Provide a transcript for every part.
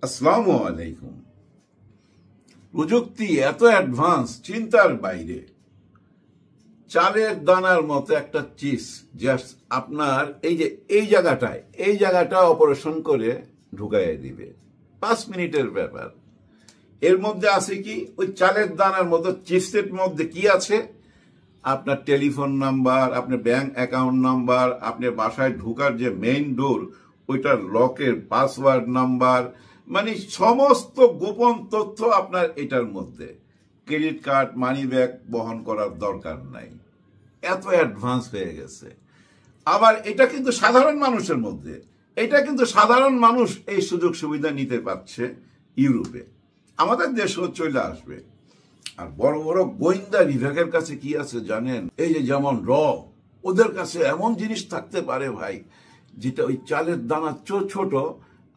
আসসালামু আলাইকুম। প্রযুক্তি এত অ্যাডভান্স, চিন্তার বাইরে। চালের দানার মতো একটা চিজ জাস্ট আপনার এই জায়গাটা অপারেশন করে ঢুকাইয়া দিবে, 5 মিনিটের ব্যাপার। এর মধ্যে আছে কি, ওই চালের দানার মতো চিপসের মধ্যে কি আছে? আপনার টেলিফোন নাম্বার, আপনার ব্যাংক অ্যাকাউন্ট নাম্বার, আপনার বাসায় ঢোকার যে মেইন ডোর ওইটার লকের পাসওয়ার্ড নাম্বার, মানে সমস্ত গোপন তথ্য আপনার এটার মধ্যে। ক্রেডিট কার্ড, মানি ব্যাগ বহন করার দরকার নাই, এত অ্যাডভান্স হয়ে গেছে। আবার এটা কিন্তু সাধারণ মানুষের মধ্যে, এটা কিন্তু সাধারণ মানুষ এই সুযোগ সুবিধা নিতে পারছে। ইউরোপে আমাদের দেশেও চলে আসবে। আর বড় বড় গোয়েন্দা বিভাগের কাছে কি আছে জানেন? এই যে যেমন ওদের কাছে এমন জিনিস থাকতে পারে ভাই, যেটা ওই চালের দানা ছোট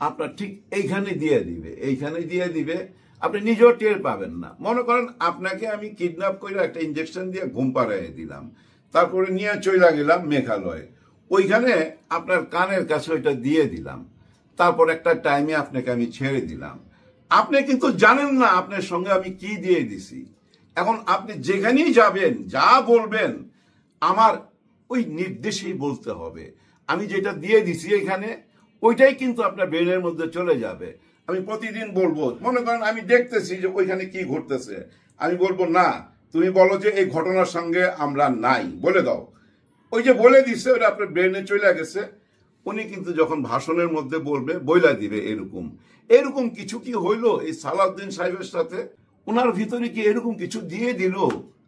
আপনার ঠিক এইখানে দিয়ে দিবে, আপনি নিজেও টের পাবেন না। মনে করেন আপনাকে আমি কিডন্যাপ করে একটা ইনজেকশন দিয়ে ঘুম পাড়াইয়ে দিলাম, তারপরে নিয়ে চলে গেলাম মেঘালয়ে, ওইখানে আপনার কানের কাছে ওইটা দিয়ে দিলাম, তারপর একটা টাইমে আপনাকে আমি ছেড়ে দিলাম। আপনি কিন্তু জানেন না আপনার সঙ্গে আমি কি দিয়ে দিছি। এখন আপনি যেখানেই যাবেন, যা বলবেন আমার ওই নির্দেশেই বলতে হবে। আমি যেটা দিয়ে দিছি এখানে, ওইটাই কিন্তু আপনার ব্রেনের মধ্যে চলে যাবে। আমি প্রতিদিন বলবো, মনে করেন আমি দেখতেছি যে ওইখানে কি ঘটতেছে, আমি বলবো না, তুমি বলো যে এই ঘটনার সঙ্গে আমরা নাই, বলে দাও। ওই যে বলে দিচ্ছে, ওটা আপনার ব্রেনে চলে গেছে। উনি কিন্তু যখন ভাষণের মধ্যে বলবে, বইলা দিবে। এরকম কিছু কি হইলো এই সালাউদ্দিন সাহেবের সাথে? ওনার ভিতরে কি এরকম কিছু দিয়ে দিল?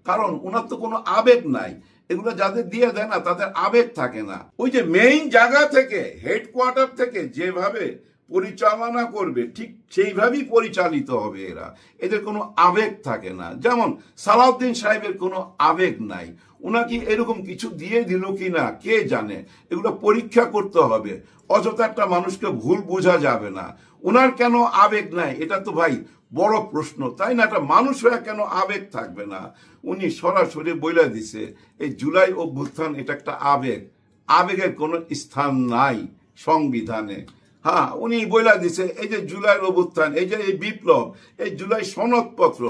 কারণ ওনার তো কোনো আবেগ নাই। এগুলো যাদের দিয়ে দেয় না, তাদের আবেগ থাকে না। ওই যে মেইন জায়গা থেকে, হেডকোয়ার্টার থেকে যেভাবে পরিচালনা করবে, ঠিক সেইভাবেই পরিচালিত হবে এরা। এদের কোনো আবেগ থাকে না। যেমন সালাউদ্দিন সাহেবের কোনো আবেগ নাই। ওনাকে এরকম কিছু দিয়ে দিল কিনা কে জানে, এগুলো পরীক্ষা করতে হবে। অযথা একটা মানুষকে ভুল বোঝা যাবে না। ওনার কেন আবেগ নাই, এটা তো ভাই বড় প্রশ্ন, তাই না? একটা মানুষ হয়ে কেন আবেগ থাকবে না? উনি সরাসরি বলে দিছে এই জুলাই অভ্যুত্থান এটা একটা আবেগ। আবেগের কোনো স্থান নাই সংবিধানে। হ্যাঁ, উনি বলে দিছে এই যে জুলাই অভ্যুত্থান, এই যে এই বিপ্লব, এই জুলাই সনদপত্র,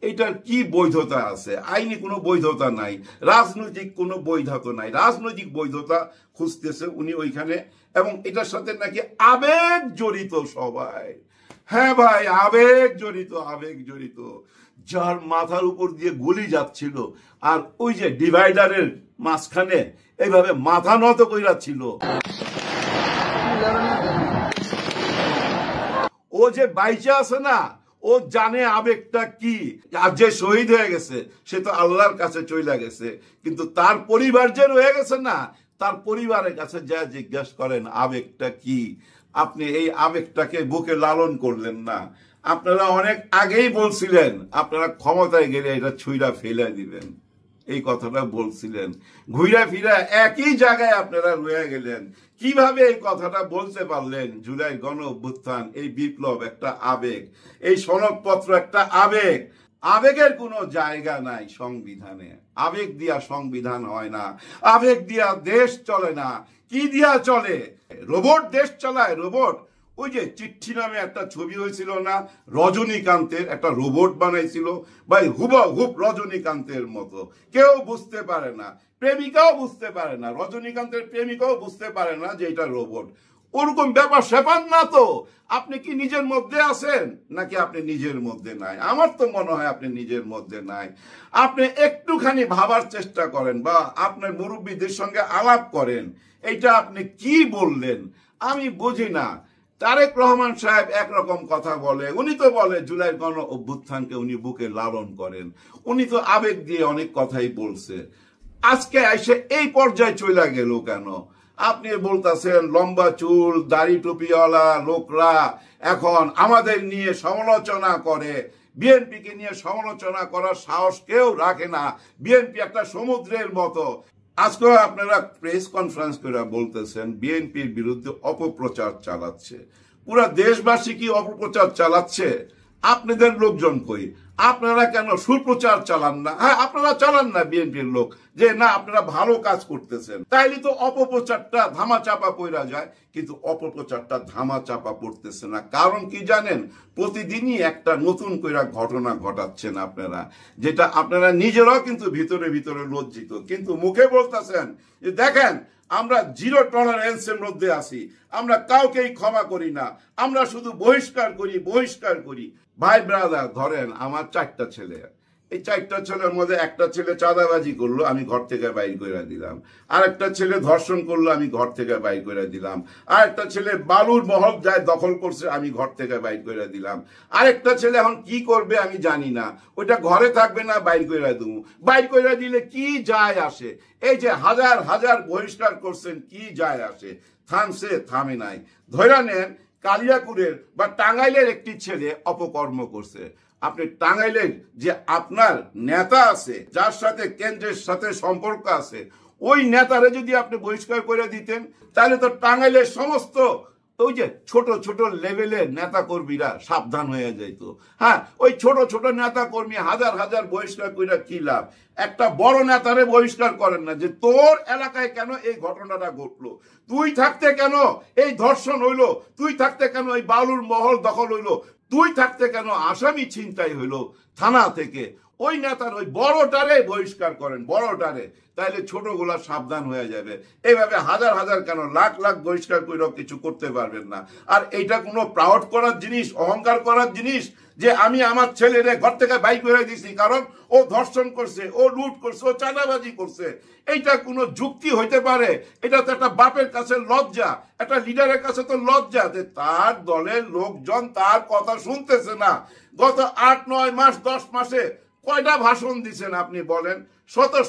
এটার কি বৈধতা আছে? আইনি কোনো বৈধতা নাই, রাজনৈতিক কোনো বৈধতা নাই। রাজনৈতিক বৈধতা খুঁজতেছে উনি ওইখানে, এবং এটার সাথে নাকি আবেগ জড়িত সবাই। হ্যাঁ ভাই, আবেগ জড়িত। যার মাথার উপর দিয়ে গুলি যাচ্ছিল, আর ওই যে ডিভাইডারের মাঝখানে এইভাবে মাথা নত কইরা ছিল, ও যে বাইচা আছে না, ও জানে আবেগটা কি। আর যে শহীদ হয়ে গেছে সে তো আল্লাহর কাছে চলে গেছে, কিন্তু তার পরিবার যে রয়ে গেছে না, তার পরিবারের কাছে যা জিজ্ঞাসা করেন আবেগটা কি। আপনি এই আবেগটাকে বুকে লালন করলেন না। আপনারা অনেক আগেই বলছিলেন আপনারা ক্ষমতায় গেলে এটা ছুঁড়া ফেলে দিবেন, এই কথাটা বলছিলেন। ঘুরা ফিরা একই জায়গায় আপনারা রয়ে গেলেন। কিভাবে এই কথাটা বলতে পারলেন? জুলাই গণ অভ্যুত্থান, এই বিপ্লব একটা আবেগ, এই সনদপত্র একটা আবেগ। আবেগের কোনো জায়গা নাই সংবিধানে। আবেগ দিয়া সংবিধান হয় না, আবেগ দিয়া দেশ চলে না। কি দিয়া চলে? রোবট দেশ চালায়, রোবট। ওই যে চিঠি নামে একটা ছবি হয়েছিল না, রজনীকান্তের একটা রোবট বানাইছিল ভাই, হুবহুব রজনীকান্তের মতো। কেউ বুঝতে পারে না, প্রেমিকাও বুঝতে পারে না, রজনীকান্তের প্রেমিকাও বুঝতে পারে না যে এটা রোবট। ওরকম ব্যাপার স্যাপার না তো। আপনি কি নিজের মধ্যে আছেন, নাকি আপনি নিজের মধ্যে নাই? আমার তো মনে হয় আপনি নিজের মধ্যে নাই। আপনি একটুখানি ভাবার চেষ্টা করেন, বা আপনার মুরব্বীদের সঙ্গে আলাপ করেন, এইটা আপনি কি বললেন আমি বুঝি না। তারেক রহমান সাহেব একরকম কথা বলে, উনি তো বলে জুলাই গণ অভ্যুত্থানকে উনি বুকে লালন করেন, উনি তো আবেগ দিয়ে অনেক কথাই বলছে। আজকে এসে এই পর্যায়ে চলে গেল কেন? আপনি বলতেছেন লম্বা চুল দাড়ি টুপিওয়ালা লোকরা এখন আমাদের নিয়ে সমালোচনা করে। বিএনপিকে নিয়ে সমালোচনা করার সাহস কেউ রাখে না। বিএনপি একটা সমুদ্রের মতো। আজকে আপনারা প্রেস কনফারেন্স করে বলতেছেন বিএনপির বিরুদ্ধে অপপ্রচার চালাচ্ছে। পুরা দেশবাসী কি অপপ্রচার চালাচ্ছে? আপনাদের লোকজন কই? আপনারা কেন সুপ্রচার চালান না? হ্যাঁ, আপনারা চালান না, বিএনপির লোক, যে না আপনারা ভালো কাজ করতেছেন, তাইলে তো অপপ্রচারটা ধামাচাপা পড়া যায়। কিন্তু অপপ্রচারটা ধামাচাপা পড়তেছে না। কারণ কি জানেন? প্রতিদিনই একটা নতুন করে ঘটনা ঘটাচ্ছেন আপনারা, যেটা আপনারা নিজেরাও কিন্তু ভিতরে ভিতরে লজ্জিত, কিন্তু মুখে বলতেছেন যে দেখেন আমরা জিরো টলারেন্সের মধ্যে আছি, আমরা কাউকেই ক্ষমা করি না, আমরা শুধু বহিষ্কার করি, বহিষ্কার করি। ভাই ব্রাদার, ধরেন আমার 4টা ছেলে, এই 4টা ছেলের মধ্যে একটা ছেলে চাঁদাবাজি করলো, আমি ঘর থেকে বাইর করে দিলাম। আর একটা ছেলে ধর্ষণ করলো, আমি ঘর থেকে বাইর করে দিলাম। আর একটা ছেলে বালুর মহল যায় দখল করছে, আমি ঘর থেকে বাইর করে দিলাম। আরেকটা ছেলে এখন কি করবে আমি জানি না, ওইটা ঘরে থাকবে না বাইর করে দেবো। বাইর করে দিলে কি যায় আসে? এই যে হাজার হাজার বহিষ্কার করছেন, কি যায় আসে? থামছে? থামে নাই। ধরে নেন কালিয়াকুরের বা টাঙ্গাইলের একটি ছেলে অপকর্ম করছে, আপনি টাঙ্গাইলের যে আপনার নেতা আছে, যার সাথে কেন্দ্রের সাথে সম্পর্ক আছে, ওই নেতারে যদি আপনি বহিষ্কার করে দিতেন, তাহলে তো টাঙ্গাইলের সমস্ত ওই যে ছোট ছোট লেভেলের নেতা কর্মীরা সাবধান হয়ে যাইতো। হ্যাঁ, ওই ছোট ছোট নেতা কর্মী হাজার হাজার বহিষ্কার করে কি লাভ? একটা বড় নেতারে বহিষ্কার করেন না, যে তোর এলাকায় কেন এই ঘটনাটা ঘটলো, তুই থাকতে কেন এই ধর্ষণ হইলো, তুই থাকতে কেন এই বালুর মহল দখল হইলো, তুই থাকতে কেন আসামি ছিনতাই হইলো থানা থেকে, ওই নেতার ওই বড়টারে বহিষ্কার করেন, বড়টারে, তাইলে ছোটগুলা সাবধান হয়ে যাবে। এইভাবে হাজার হাজার কেন লাখ লাখ বহিষ্কার করেও কিছু করতে পারবেন না। আর এইটা কোনো প্রাউড করার জিনিস, অহংকার করার জিনিস যে আমি আমার ছেলেরে ঘর থেকে বাইর করে দিছি কারণ ও ধর্ষণ করছে, ও লুট করছে, ও চাঁদাবাজি করছে, এইটা কোনো যুক্তি হইতে পারে? এটা তো একটা বাপের কাছে লজ্জা, একটা লিডারের কাছে তো লজ্জা যে তার দলের লোকজন তার কথা শুনতেছে না। গত 8-9 মাস 10 মাসে কয়টা ভাষণ দিচ্ছেন আপনি বলেন?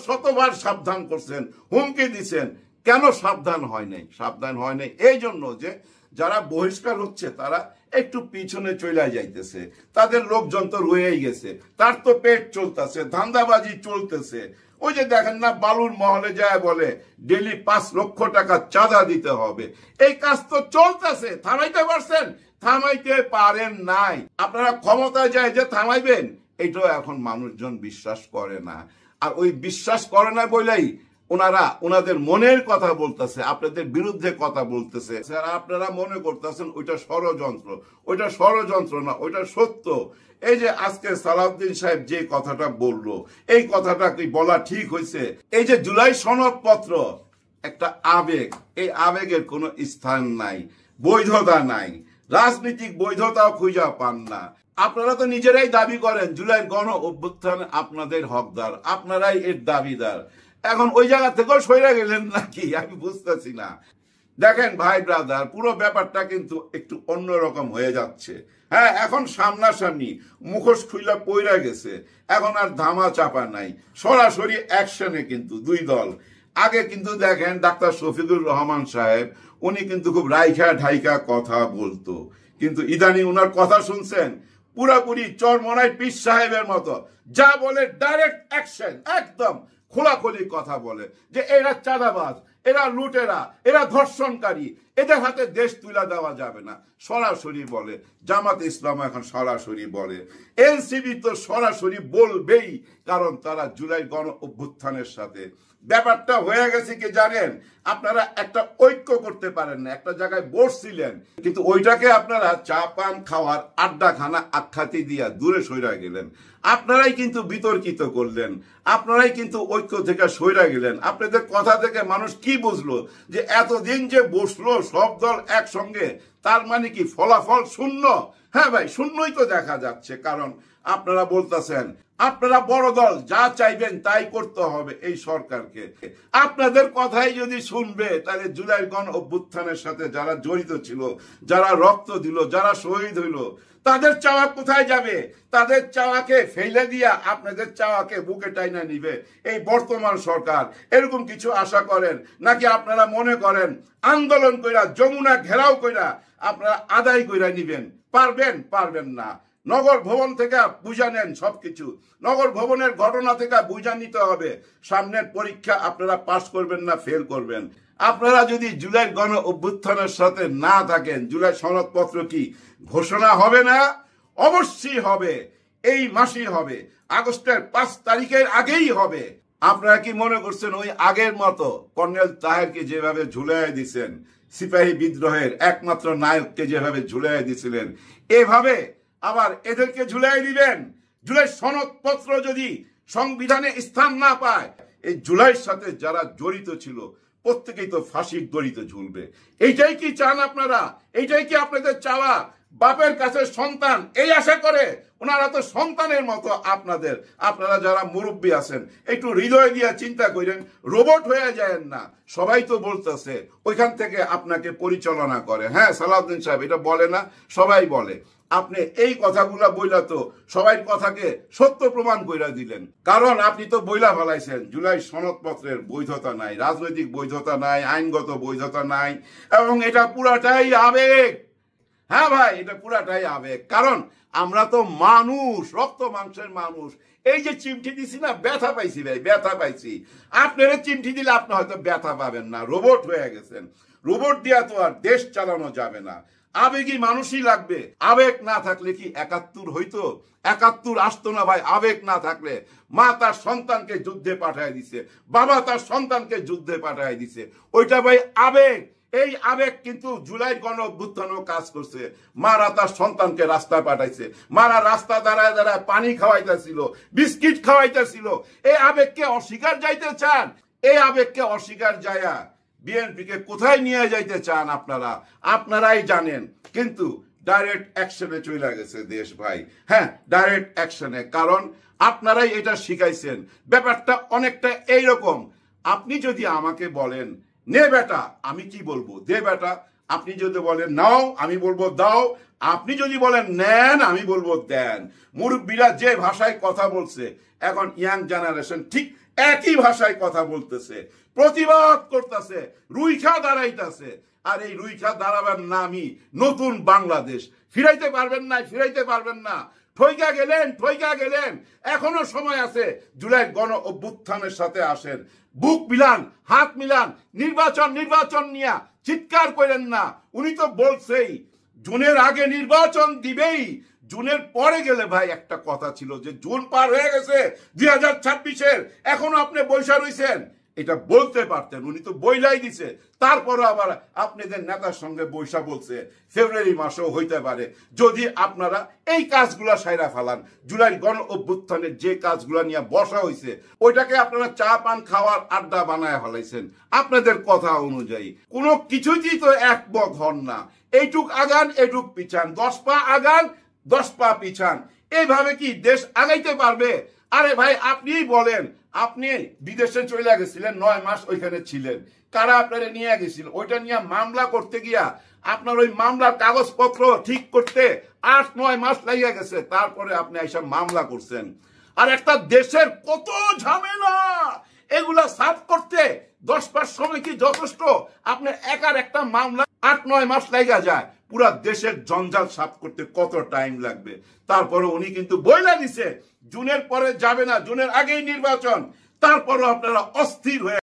শতবার সাবধান করছেন, হুমকি দিচ্ছেন, কেন সাবধান হয় নাই? সাবধান হয় নাই এই জন্য যে যারা বহিষ্কার হচ্ছে তারা একটু পিছনে চলে যাইতেছে, তাদের লোকজন তো রয়েই গেছে, তার তো পেট চলতেছে, ধান্দাবাজি চলতেছে। ওই যে দেখেন না বালুর মহলে যায় বলে ডেলি 5 লক্ষ টাকা চাঁদা দিতে হবে, এই কাজ তো চলতেছে। থামাইতে পারছেন? থামাইতে পারেন নাই। আপনারা ক্ষমতায় যায় যে থামাইবেন, এটাও এখন মানুষজন বিশ্বাস করে না। আর ওই বিশ্বাস করে না বলেই ওনারা ওনাদের মনের কথা বলতেছে, আপনাদের বিরুদ্ধে কথা বলতেছে। স্যার আপনারা মনে করতেছেন ওইটা ষড়যন্ত্র, ওইটা ষড়যন্ত্র না, ওইটা সত্য। এই যে আজকে সালাউদ্দিন সাহেব যে কথাটা বললো, এই কথাটা কি বলা ঠিক হয়েছে? এই যে জুলাই সনদপত্র একটা আবেগ, এই আবেগের কোনো স্থান নাই, বৈধতা নাই, রাজনৈতিক বৈধতাও খুঁজে পান না। আপনারা তো নিজেরাই দাবি করেন জুলাই গণ অভ্যুত্থান আপনাদের হকদার, আপনারাই এর দাবিদার। এখন ওই জায়গা থেকেও সরে গেলেন নাকি আমি বুঝতেছি না। দেখেন ভাই ব্রাদার, পুরো ব্যাপারটা কিন্তু একটু অন্যরকম হয়ে যাচ্ছে। হ্যাঁ, এখন সামনাসামনি মুখোশ খুইলা পইরা গেছে, এখন আর ধামা চাপা নাই, সরাসরি অ্যাকশনে কিন্তু দুই দল। আগে কিন্তু দেখেন ডাক্তার শফিকুর রহমান সাহেব উনি কিন্তু খুব রাইখা ঢাইকা কথা বলতো, কিন্তু ইদানিং উনার কথা শুনছেন পুরাপুরি চরমনাই পীর সাহেবের মতো, যা বলে ডাইরেক্ট অ্যাকশন, একদম খোলাখুলি কথা বলে যে এরা চাঁদাবাজ, এরা লুটেরা, এরা ধর্ষণকারী, এদের হাতে দেশ তুলে দেওয়া যাবে না, সরাসরি বলে। জামাত ইসলাম এখন সরাসরি বলে, এনসিপি তো সরাসরি বলবেই, কারণ তারা জুলাই গণ অভ্যুত্থানের সাথে। ব্যাপারটা হয়ে গেছে কি জানেন? আপনারা একটা ঐক্য করতে পারেন না, একটা জায়গায় বসছিলেন, কিন্তু ওইটাকে আপনারা চা পান খাওয়ার আড্ডাখানা আখ্যাতি দিয়া দূরে সইরা গেলেন। আপনারাই কিন্তু বিতর্কিত করলেন, আপনারাই কিন্তু ঐক্য থেকে সইরা গেলেন। আপনাদের কথা থেকে মানুষ কি বুঝলো? যে এতদিন যে বসলো সব দল একসঙ্গে, তার মানে কি ফলাফল শূন্য? হ্যাঁ ভাই, শূন্যই তো দেখা যাচ্ছে। কারণ আপনারা বলতেছেন আপনারা বড় দল, যা চাইবেন তাই করতে হবে এই সরকারকে। আপনাদের কথাই যদি শুনবে, তাহলে জুলাই গণ অভ্যুত্থানের সাথে যারা জড়িত ছিল, যারা রক্ত দিল, যারা শহীদ হইল, তাদের চাওয়া কোথায় যাবে? তাদের চাওয়াকে ফেলে দিয়া আপনাদের চাওয়াকে বুকে টাইনা নিবে এই বর্তমান সরকার, এরকম কিছু আশা করেন নাকি? আপনারা মনে করেন আন্দোলন কইরা, যমুনা ঘেরাও কইরা আপনারা আদায় কইরা নিবেন? পারবেন? পারবেন না। নগর ভবন থেকে বুঝা নেন সবকিছু, নগর ভবনের ঘটনা থেকে বুঝা নিতে হবে সামনের পরীক্ষা আপনারা পাস করবেন না ফেল করবেন। আপনারা যদি জুলাই গণ অভ্যুত্থানের সাথে না থাকেন, জুলাই সনদপত্র কি ঘোষণা হবে না? অবশ্যই হবে, এই মাসেই হবে, আগস্টের 5 তারিখের আগেই হবে। আপনারা কি মনে করছেন ওই আগের মতো কর্নেল তাহেরকে যেভাবে ঝুলাই দিছেন, সিপাহী বিদ্রোহের একমাত্র নায়ককে যেভাবে ঝুলাই দিছিলেন, এভাবে আবার এদেরকে ঝুলাই দিবেন? জুলাই সনদপত্র যদি সংবিধানে স্থান না পায়, এই জুলাইয়ের সাথে যারা জড়িত ছিল প্রত্যেকেই তো ফাঁসির দড়িতে ঝুলবে। এইটাই কি চান আপনারা? এইটাই কি আপনাদের চাওয়া? বাপের কাছে সন্তান এই আশা করে, ওনারা তো সন্তানের মতো আপনাদের। আপনারা যারা মুরব্বী আছেন একটু হৃদয় দিয়ে চিন্তা করেন, রোবট হয়ে যায়েন না। সবাই তো বলতেছে ওইখান থেকে আপনাকে পরিচালনা করে। হ্যাঁ, সালাউদ্দিন সাহেব এটা বলে না, সবাই বলে। আপনি এই কথাগুলা বইলা তো সবাই কথাকে সত্য প্রমাণ কইরা দিলেন। কারণ আপনি তো বইলা ফেলাইছেন জুলাই সনদপত্রের বৈধতা নাই, রাজনৈতিক বৈধতা নাই, আইনগত বৈধতা নাই, এবং এটা পুরাটাই আবেগ। হ্যাঁ ভাই, এটা পুরাটাই আবেগ। কারণ আমরা তো মানুষ, রক্ত মাংসের মানুষ। এই যে চিমটি দিছি না, ব্যথা পাইছি ভাই, ব্যথা পাইছি। আপনারা চিমটি দিলে আপনি হয়তো ব্যথা পাবেন না, রোবট হয়ে গেছেন। রোবট দিয়া তো আর দেশ চালানো যাবে না, আবেগী মানুষই লাগবে। আবেগ না থাকলে কি 71 হইতো? 71 আসতো না ভাই আবেগ না থাকলে। মা তার সন্তানকে যুদ্ধে পাঠায় দিছে, বাবা তার সন্তানকে যুদ্ধে পাঠায় দিছে, ওইটা ভাই আবেগ। এই আবেগ কিন্তু জুলাই গণ অভ্যুত্থানও কাজ করছে। মারা তার সন্তানকে রাস্তায় পাঠাইছে, মারা রাস্তা দাঁড়ায় দাঁড়ায় পানি খাওয়াইতেছিল, বিস্কিট খাওয়াইতেছিল। এই আবেগকে অস্বীকার যাইতে চান? এই আবেগকে অস্বীকার যায়া বিএনপিকে কোথায় নিয়ে যাইতে চান আপনারা? আপনারাই জানেন। কিন্তু ডাইরেক্ট অ্যাকশনে চলে গেছে দেশ ভাই। হ্যাঁ, ডাইরেক্ট অ্যাকশনে। কারণ আপনারাই এটা শিখাইছেন। ব্যাপারটা অনেকটা এইরকম, আপনি যদি আমাকে বলেন নে বেটা, আমি কি বলবো? দে বেটা। আপনি যদি বলেন নাও, আমি বলবো দাও। আপনি যদি বলেন নেন, আমি বলবো দেন। মুরব্বীরা যে ভাষায় কথা বলছে, এখন ইয়াং জেনারেশন ঠিক একই ভাষায় কথা বলতেছে, প্রতিবাদ করতেছে, রুইখা দাঁড়াইতেছে। আর এই রুইখা দাঁড়াবার নামই নতুন বাংলাদেশ। ফিরাইতে পারবেন না, ফিরাইতে পারবেন না। ঠইকা গেলেন, ঠইকা গেলেন। এখনো সময় আছে। জুলাই গণ অভ্যুত্থানের সাথে আসেন, বুক মিলান, হাত মিলান। নির্বাচন নির্বাচন নিয়ে চিৎকার করেন না। উনি তো বলছেই জুনের আগে নির্বাচন দিবেই। জুনের পরে গেলে ভাই একটা কথা ছিল যে জুন পার হয়ে গেছে 2026-এর, এখনো আপনি বৈশা রইছেন। এটা বলতে পারতেন, উনি তো বইলাই দিছে। তারপরও আবার আপনাদের নেতার সঙ্গে বৈশা বলছে ফেব্রুয়ারি মাসেও হইতে পারে। যদি আপনারা এই কাজগুলা সাইরা ফেলান, জুলাই গণ অভ্যুত্থানের যে কাজগুলা নিয়ে বসা হয়েছে, ওইটাকে আপনারা চা পান খাওয়ার আড্ডা বানায় ফেলাইছেন আপনাদের কথা অনুযায়ী। কোনো কিছুতেই তো একমত হন না। এইটুক আগান, এইটুক পিছান, 10 পা আগান, 10 পা পিছান। এইভাবে কি দেশ আগাইতে পারবে? আরে ভাই, আপনিই বলেন, আপনি বিদেশে চলে গেছিলেন, 9 মাস ওইখানে ছিলেন। কারা আপনারা নিয়ে গেছিল? ওইটা নিয়ে মামলা করতে গিয়া আপনার ওই মামলার কাগজপত্র ঠিক করতে 8-9 মাস লাগিয়ে গেছে। তারপরে আপনি এইসব মামলা করছেন। আর একটা দেশের কত ঝামেলা, এগুলা সাফ করতে 10 মাস সময় কি যথেষ্ট? আপনার একার একটা মামলা 8-9 মাস লাগা যায়। পুরা দেশের জঞ্জাল সাফ করতে কত টাইম লাগবে? তারপরে উনি কিন্তু বইলা দিছে জুনের পরে যাবে না, জুনের আগেই নির্বাচন। তারপরও আপনারা অস্থির হয়ে